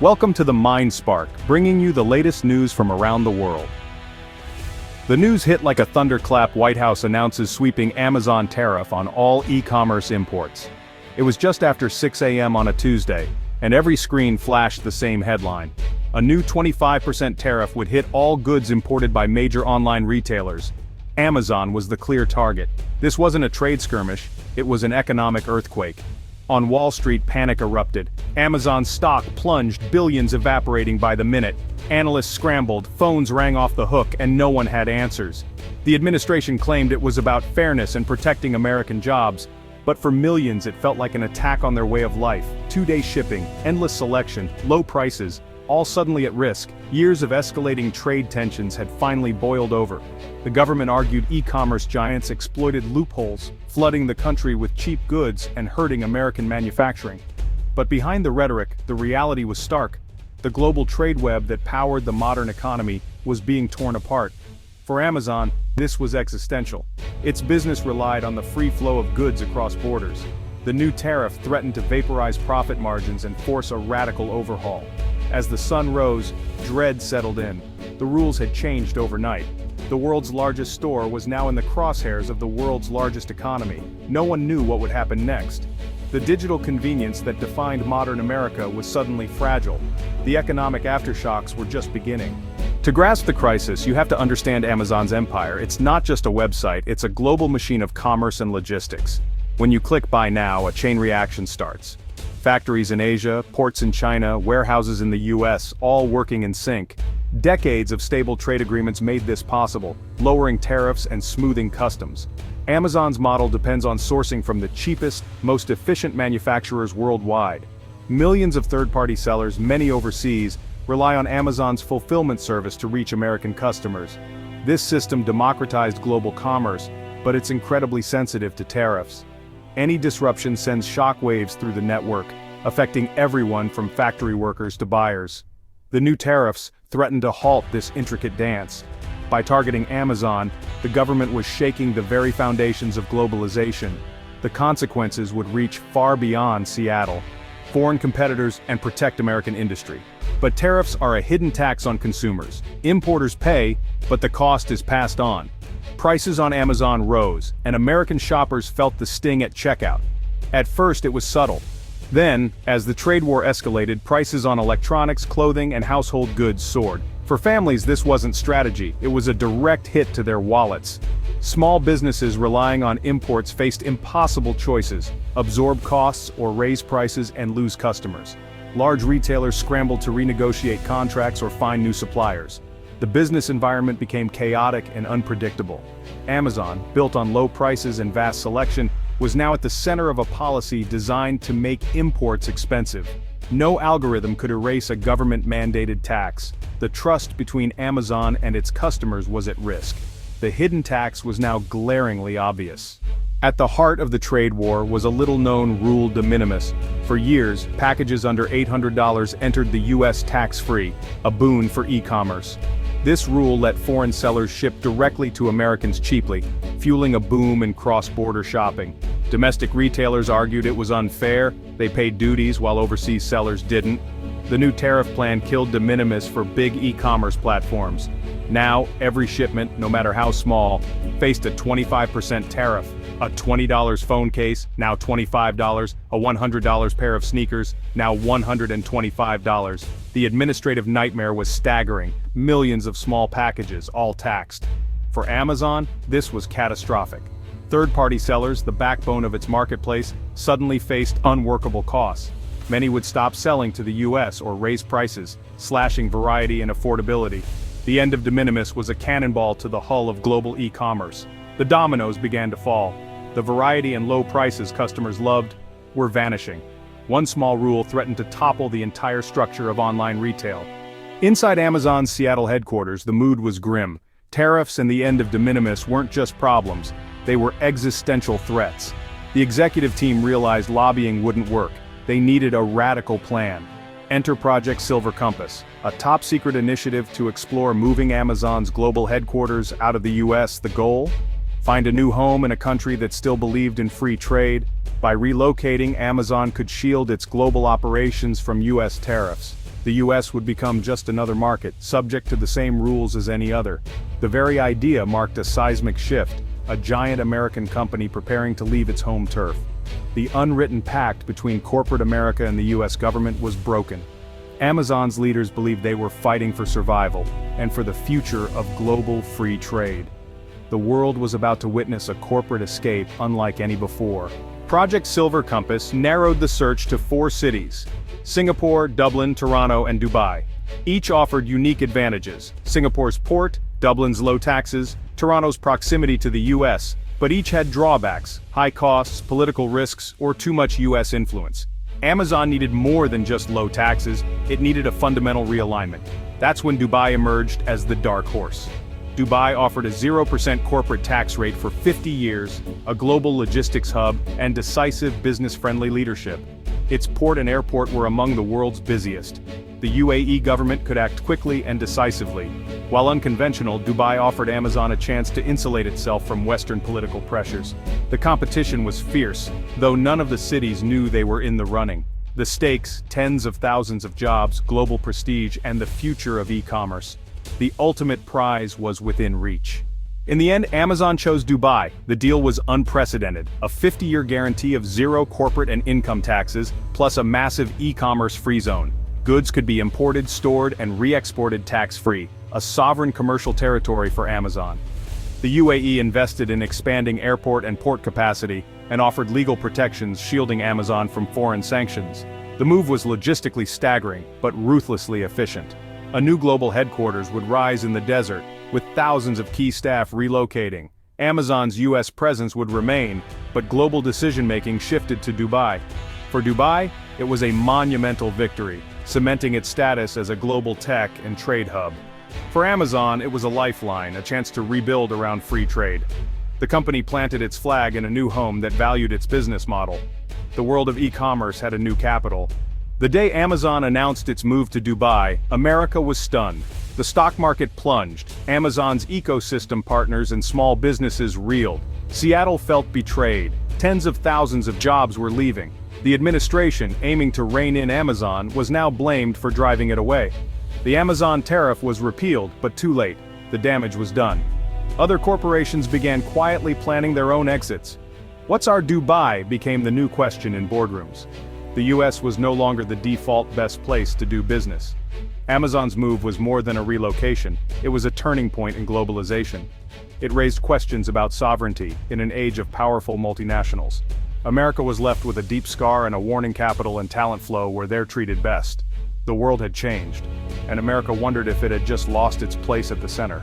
Welcome to the Mind Spark, bringing you the latest news from around the world. The news hit like a thunderclap. White House announces sweeping Amazon tariff on all e-commerce imports. It was just after 6 a.m. on a Tuesday, and every screen flashed the same headline. A new 25% tariff would hit all goods imported by major online retailers. Amazon was the clear target. This wasn't a trade skirmish, it was an economic earthquake. On Wall Street, panic erupted. Amazon's stock plunged, billions evaporating by the minute. Analysts scrambled, phones rang off the hook, and no one had answers. The administration claimed it was about fairness and protecting American jobs, but for millions it felt like an attack on their way of life. Two-day shipping, endless selection, low prices, all suddenly at risk. Years of escalating trade tensions had finally boiled over. The government argued e-commerce giants exploited loopholes, flooding the country with cheap goods and hurting American manufacturing. But behind the rhetoric, the reality was stark. The global trade web that powered the modern economy was being torn apart. For Amazon, this was existential. Its business relied on the free flow of goods across borders. The new tariff threatened to vaporize profit margins and force a radical overhaul. As the sun rose, dread settled in. The rules had changed overnight. The world's largest store was now in the crosshairs of the world's largest economy. No one knew what would happen next. The digital convenience that defined modern America was suddenly fragile. The economic aftershocks were just beginning. To grasp the crisis, you have to understand Amazon's empire. It's not just a website, it's a global machine of commerce and logistics. When you click buy now, a chain reaction starts. Factories in Asia, ports in China, warehouses in the US, all working in sync. Decades of stable trade agreements made this possible, lowering tariffs and smoothing customs. Amazon's model depends on sourcing from the cheapest, most efficient manufacturers worldwide. Millions of third-party sellers, many overseas, rely on Amazon's fulfillment service to reach American customers. This system democratized global commerce, but it's incredibly sensitive to tariffs. Any disruption sends shockwaves through the network, affecting everyone from factory workers to buyers. The new tariffs threatened to halt this intricate dance. By targeting Amazon, the government was shaking the very foundations of globalization. The consequences would reach far beyond Seattle, foreign competitors, and protect American industry. But tariffs are a hidden tax on consumers. Importers pay, but the cost is passed on. Prices on Amazon rose, and American shoppers felt the sting at checkout. At first it was subtle. Then, as the trade war escalated, prices on electronics, clothing, and household goods soared. For families, this wasn't strategy, it was a direct hit to their wallets. Small businesses relying on imports faced impossible choices: absorb costs or raise prices and lose customers. Large retailers scrambled to renegotiate contracts or find new suppliers. The business environment became chaotic and unpredictable. Amazon, built on low prices and vast selection, was now at the center of a policy designed to make imports expensive. No algorithm could erase a government-mandated tax. The trust between Amazon and its customers was at risk. The hidden tax was now glaringly obvious. At the heart of the trade war was a little-known rule de minimis. For years, packages under $800 entered the US tax-free, a boon for e-commerce. This rule let foreign sellers ship directly to Americans cheaply, fueling a boom in cross-border shopping. Domestic retailers argued it was unfair, they paid duties while overseas sellers didn't. The new tariff plan killed de minimis for big e-commerce platforms. Now, every shipment, no matter how small, faced a 25% tariff. A $20 phone case, now $25, a $100 pair of sneakers, now $125. The administrative nightmare was staggering, millions of small packages, all taxed. For Amazon, this was catastrophic. Third-party sellers, the backbone of its marketplace, suddenly faced unworkable costs. Many would stop selling to the US or raise prices, slashing variety and affordability. The end of de minimis was a cannonball to the hull of global e-commerce. The dominoes began to fall. The variety and low prices customers loved were vanishing. One small rule threatened to topple the entire structure of online retail. Inside Amazon's Seattle headquarters, the mood was grim. Tariffs and the end of de minimis weren't just problems, they were existential threats. The executive team realized lobbying wouldn't work. They needed a radical plan. Enter Project Silver Compass, a top-secret initiative to explore moving Amazon's global headquarters out of the US. The goal? Find a new home in a country that still believed in free trade. By relocating, Amazon could shield its global operations from US tariffs. The US would become just another market, subject to the same rules as any other. The very idea marked a seismic shift, a giant American company preparing to leave its home turf. The unwritten pact between corporate America and the US government was broken. Amazon's leaders believed they were fighting for survival, and for the future of global free trade. The world was about to witness a corporate escape unlike any before. Project Silver Compass narrowed the search to 4 cities: Singapore, Dublin, Toronto, and Dubai. Each offered unique advantages: Singapore's port, Dublin's low taxes, Toronto's proximity to the US, but each had drawbacks: high costs, political risks, or too much US influence. Amazon needed more than just low taxes, it needed a fundamental realignment. That's when Dubai emerged as the dark horse. Dubai offered a 0% corporate tax rate for 50 years, a global logistics hub, and decisive business-friendly leadership. Its port and airport were among the world's busiest. The UAE government could act quickly and decisively. While unconventional, Dubai offered Amazon a chance to insulate itself from Western political pressures. The competition was fierce, though none of the cities knew they were in the running. The stakes: tens of thousands of jobs, global prestige, and the future of e-commerce. The ultimate prize was within reach. In the end, Amazon chose Dubai. The deal was unprecedented: a 50-year guarantee of zero corporate and income taxes, plus a massive e-commerce free zone. Goods could be imported, stored, and re-exported tax-free, a sovereign commercial territory for Amazon. The UAE invested in expanding airport and port capacity, and offered legal protections shielding Amazon from foreign sanctions. The move was logistically staggering, but ruthlessly efficient. A new global headquarters would rise in the desert, with thousands of key staff relocating. Amazon's US presence would remain, but global decision-making shifted to Dubai. For Dubai, it was a monumental victory, cementing its status as a global tech and trade hub. For Amazon, it was a lifeline, a chance to rebuild around free trade. The company planted its flag in a new home that valued its business model. The world of e-commerce had a new capital. The day Amazon announced its move to Dubai, America was stunned. The stock market plunged, Amazon's ecosystem partners and small businesses reeled. Seattle felt betrayed. Tens of thousands of jobs were leaving. The administration, aiming to rein in Amazon, was now blamed for driving it away. The Amazon tariff was repealed, but too late. The damage was done. Other corporations began quietly planning their own exits. "What's our Dubai?" became the new question in boardrooms. The US was no longer the default best place to do business. Amazon's move was more than a relocation, it was a turning point in globalization. It raised questions about sovereignty in an age of powerful multinationals. America was left with a deep scar and a warning capital and talent flow where they're treated best. The world had changed, and America wondered if it had just lost its place at the center.